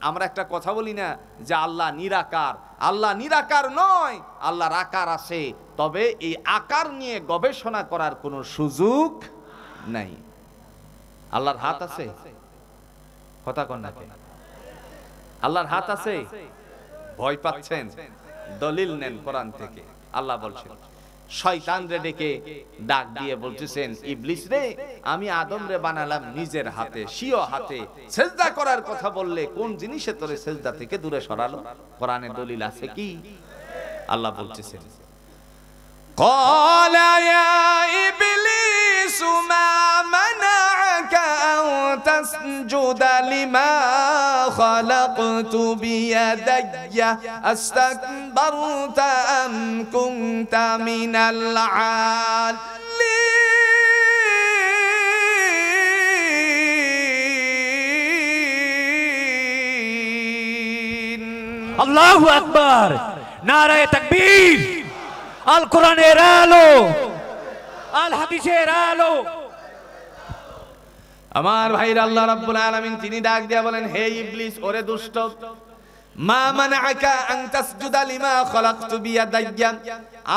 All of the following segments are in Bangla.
আমরা একটা কথা বলি না যে আল্লাহ নিরাকার? আল্লাহ নিরাকার নয়, আল্লাহর আকার আছে, তবে এই আকার নিয়ে গবেষণা করার কোনো সুযোগ নাই। আল্লাহর হাত আছে? কথা কন না কেন? আল্লাহর হাত আছে? ভয় পাচ্ছেন? দলিল নেন কোরআন থেকে। আল্লাহ বলছেন, শয়তান রে ডেকে ডাক দিয়ে বলতেছেন, ইবলিস রে, আমি আদম রে বানালাম নিজের হাতে, স্বীয় হাতে। সেজদা করার কথা বললে কোন জিনিসে তোরে সেজদা থেকে দূরে সরালো? কোরআনে দলিল আছে কি? আল্লাহ বলতেছেন, ক্বালা ইয়া ইবলিস মা মানা'আকা আন তাসজুদা লিমা খালাকতু বিয়াদাইয়া আস্তাকবারতা আম কুনতা মিনাল আলিন। আল্লাহু আকবার, নারায়ে তাকবীর। আল কোরআনের আলো, আল হাদিসের আলো। আমার ভাইরা, আল্লাহ রাব্বুল আলামিন তিনি ডাক দিয়া বলেন, হে ইবলিস, ওরে দুষ্ট, মা মানা'আকা আন তাসজুদা লিমা খালাকতু বিয়াদাইয়া,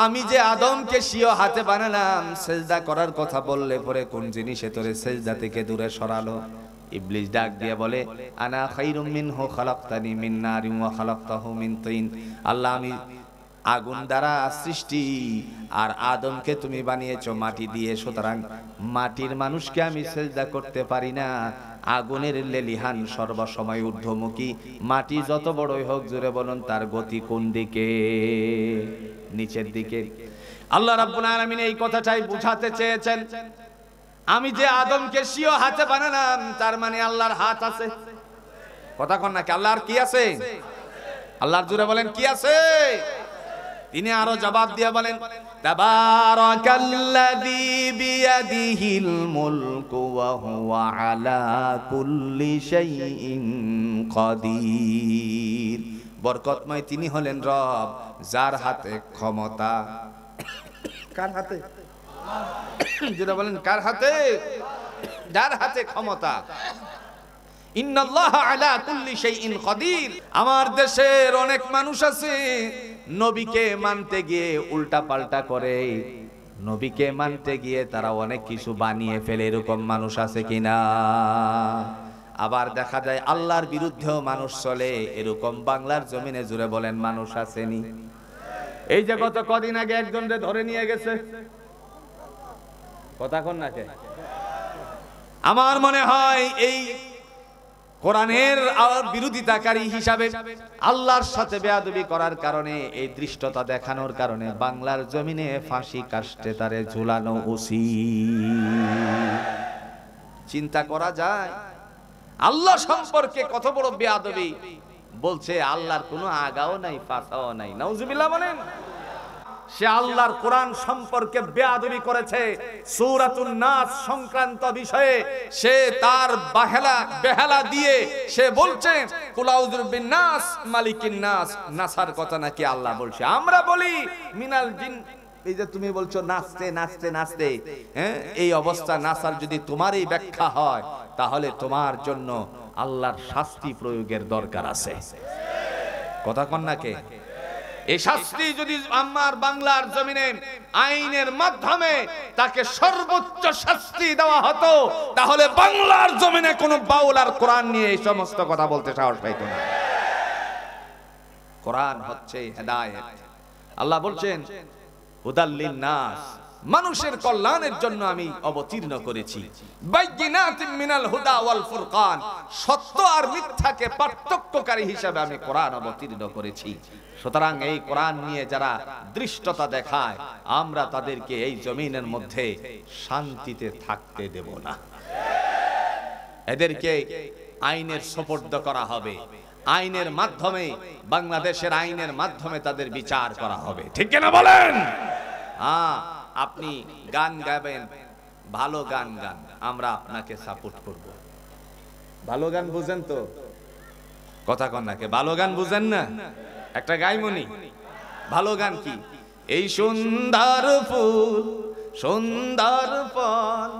আমি যে আদমকে স্বীয় হাতে বানালাম, সেজদা করার কথা বললে পরে কোন জিনিসে তোরে সেজদা থেকে দূরে সরালো? ইবলিস ডাক দিয়া বলে, আনা খায়রুম মিনহু খালাকতানি মিন নারিন ওয়া খালাকতাহু মিন তিন। আল্লাহ, আমি আগুন দ্বারা সৃষ্টি, আর আদমকে তুমি বানিয়েছো মাটি দিয়ে, সুতরাং মাটির মানুষকে আমি সেজদা করতে পারি না। আগুনের লেলিহান সর্বসময় ঊর্ধ্বমুখী, মাটি যত বড়ই হোক, জোরে বলুন, তার গতি কোন দিকে? নিচের দিকে। আল্লাহ রাব্বুল আলামিন এই কথাটাই বুঝাতে চেয়েছেন, আমি যে আদমকে স্বীয় হাতে বানালাম, তার মানে আল্লাহর হাত আছে। কথা কন নাকি? আল্লাহর কি আছে? আল্লাহর জোরে বলেন, কি আছে? তিনি আরো জবাব দিয়ে বলেন, তাবারাকাল্লাযী বিয়াদিহিল মুলকু ওয়া হুয়া আলা কুল্লি শাইইন কাদির। বরকতময় তিনি হলেন রব, যার হাতে ক্ষমতা। কার হাতে? যেটা বলেন, কার হাতে? যার হাতে ক্ষমতা। ইন্নাল্লাহা আলা কুল্লি শাইইন কাদির। আমার দেশের অনেক মানুষ আছে, নবীকে মানতে গিয়ে উল্টা পাল্টা করে, নবীকে মানতে গিয়ে তারা অনেক কিছু বানিয়ে ফেলে, এরকম মানুষ আছে কিনা? আবার দেখা যায় আল্লাহর বিরুদ্ধেও মানুষ চলে, এরকম বাংলার জমিনে জুড়ে বলেন মানুষ আসেনি? এই যে গত কদিন আগে একজনকে ধরে নিয়ে গেছে, কথা কন না কে? আমার মনে হয় এই কোরআনের বিরোধিতাকারী হিসাবে, আল্লাহর সাথে বেয়াদবি করার কারণে, এই দৃষ্টতা দেখানোর কারণে বাংলার জমিনে ফাঁসি কাস্টে তারে ঝুলানো উচিত। চিন্তা করা যায় আল্লাহ সম্পর্কে কত বড় বেয়াদবি বলছে। আল্লাহর কোনো আগাও নাই, পাছাও নাই। নাউজুবিল্লাহ বলেন। সে আল্লাহর কোরআন সম্পর্কে বেয়াদবি করেছে। সূরাতুন নাস সংক্রান্ত বিষয়ে সে তার বেহালা দিয়ে সে বলছে, কুল আউযু বিন নাস মালিকিন নাস। নাসার কথা নাকি আল্লাহ বলছে। আমরা বলি মিনাল জিন। এই যে তুমি বলছো নাচতে নাচতে নাচতে, হ্যাঁ, এই অবস্থা নাসার যদি তোমারই ব্যাখ্যা হয়, তাহলে তোমার জন্য আল্লাহর শাস্তি প্রয়োগের দরকার আছে। কথা কন না কে? এই শাস্তি যদি আমার বাংলার জমিনে আইনের মাধ্যমে তাকে সর্বোচ্চ শাস্তি দেওয়া হতো, তাহলে বাংলার জমিনে কোন বাউল আর কোরআন নিয়ে এই সমস্ত কথা বলতে সাহস পাইত না। কোরআন হচ্ছে হেদায়েত। আল্লাহ বলছেন, হুদাল লিন-নাস, মানুষের কল্যাণের জন্য আমি অবতীর্ণ করেছি। বাইয়িনাতিন মিনাল হুদা ওয়াল ফুরকান, সত্য আর মিথ্যাকে পার্থক্যকারী হিসেবে আমি কোরআন অবতীর্ণ করেছি। সুতরাং এই কোরআন নিয়ে যারা দৃষ্টতা দেখায়, আমরা তাদেরকে এই জমিনের মধ্যে শান্তিতে থাকতে দেব না। এদেরকে আইনের সুপর্দ করা হবে। আইনের মাধ্যমে, বাংলাদেশের আইনের মাধ্যমে তাদের বিচার করা হবে। ঠিক কিনা বলেন? হ্যাঁ, আপনি গান গাবেন, ভালো গান গান, আমরা আপনাকে সাপোর্ট করব। ভালো গান বুঝেন তো? কথা কন নাকি? ভালো গান বুঝেন না? একটা গাইমনি। ভালো গান কি? এই সুন্দর ফুল, সুন্দর ফল,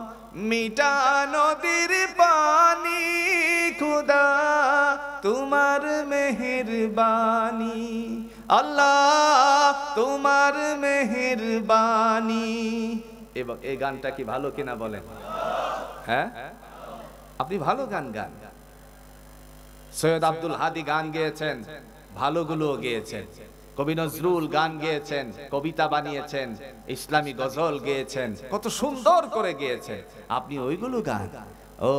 মিঠা নদীর পানি, খুদা তোমার মেহেরবানি, আল্লাহ তোমার মেহেরবানি। এবং এই গানটা কি ভালো কিনা বলেন? হ্যাঁ, আপনি ভালো গান গান। সৈয়দ আব্দুল হাদি গান গেয়েছেন, ভালোগুলো গেয়েছেন। কবি নজরুল গান গেয়েছেন, কবিতা বানিয়েছেন, ইসলামী গজল গেয়েছেন, কত সুন্দর করে গেয়েছেন। আপনি ওইগুলো গান, ও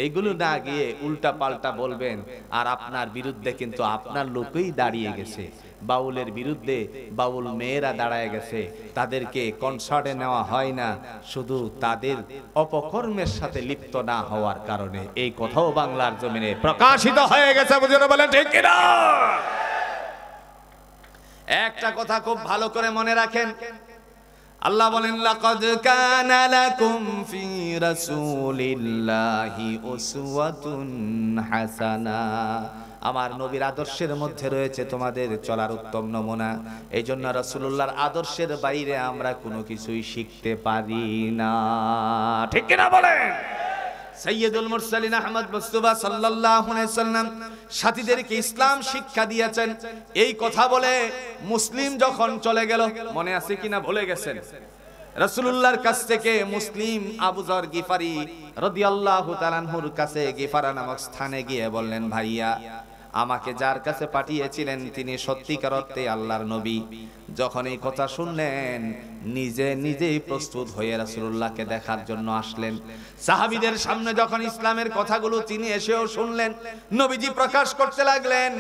এইগুলো না গিয়ে উল্টা পাল্টা বলবেন। আর আপনার বিরুদ্ধে কিন্তু আপনার লোকই দাঁড়িয়ে গেছে, বাউলের বিরুদ্ধে বাউল মেয়েরা দাঁড়ায় গেছে। তাদেরকে কনসার্টে নেওয়া হয় না শুধু তাদের অপকর্মের সাথে লিপ্ত না হওয়ার কারণে। এই কথাও বাংলার জমিনে প্রকাশিত হয়ে গেছে, বুঝতে বলেন ঠিক কিনা? একটা কথা খুব ভালো করে মনে রাখেন, আল্লাহ বলেন লাকাদ কানা লাকুম ফি রাসূলিল্লাহি উসওয়াতুন হাসানা। আমার নবীর আদর্শের মধ্যে রয়েছে তোমাদের চলার উত্তম নমুনা। এই জন্য রাসূলুল্লাহর আদর্শের বাইরে আমরা কোনো কিছুই শিখতে পারি না, ঠিক কিনা বলেন? সাইয়্যিদুল মুরসালিন আহমদ মুস্তাফা সাল্লাল্লাহু আলাইহি সাল্লাম সাথীদেরকে ইসলাম শিক্ষা দিয়েছেন। এই কথা বলে মুসলিম যখন চলে গেল, মনে আছে কিনা ভুলে গেছেন, রাসূলুল্লাহর কাছ থেকে মুসলিম আবু যর গিফারি রাদিয়াল্লাহু তাআলা আনহুর কাছে গিফারা নামক স্থানে গিয়ে বললেন, ভাইয়া আমাকে যার কাছে পাঠিয়েছিলেন তিনি সত্যিকার অর্থে আল্লাহর নবী। যখন এই কথা শুনলেন নিজেই প্রস্তুত হয়ে রাসূলুল্লাহকে দেখার জন্য আসলেন। সাহাবীদের সামনে যখন ইসলামের কথাগুলো তিনি এসেও শুনলেন, নবীজি প্রকাশ করতে লাগলেন।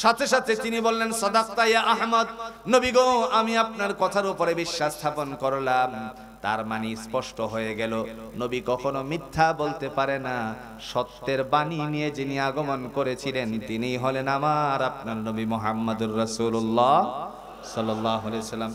সাথে সাথে তিনি বললেন, সাদাকতা ইয়া আহমদ, নবী গো আমি আপনার কথার উপরে বিশ্বাস স্থাপন করলাম। তার মানে স্পষ্ট হয়ে গেল নবী কখনো মিথ্যা বলতে পারে না। সত্যের বাণী নিয়ে যিনি আগমন করেছিলেন তিনিই হলেন আমার আপনার নবী মুহাম্মদুর রাসূলুল্লাহ সাল্লাল্লাহু আলাইহি সাল্লাম।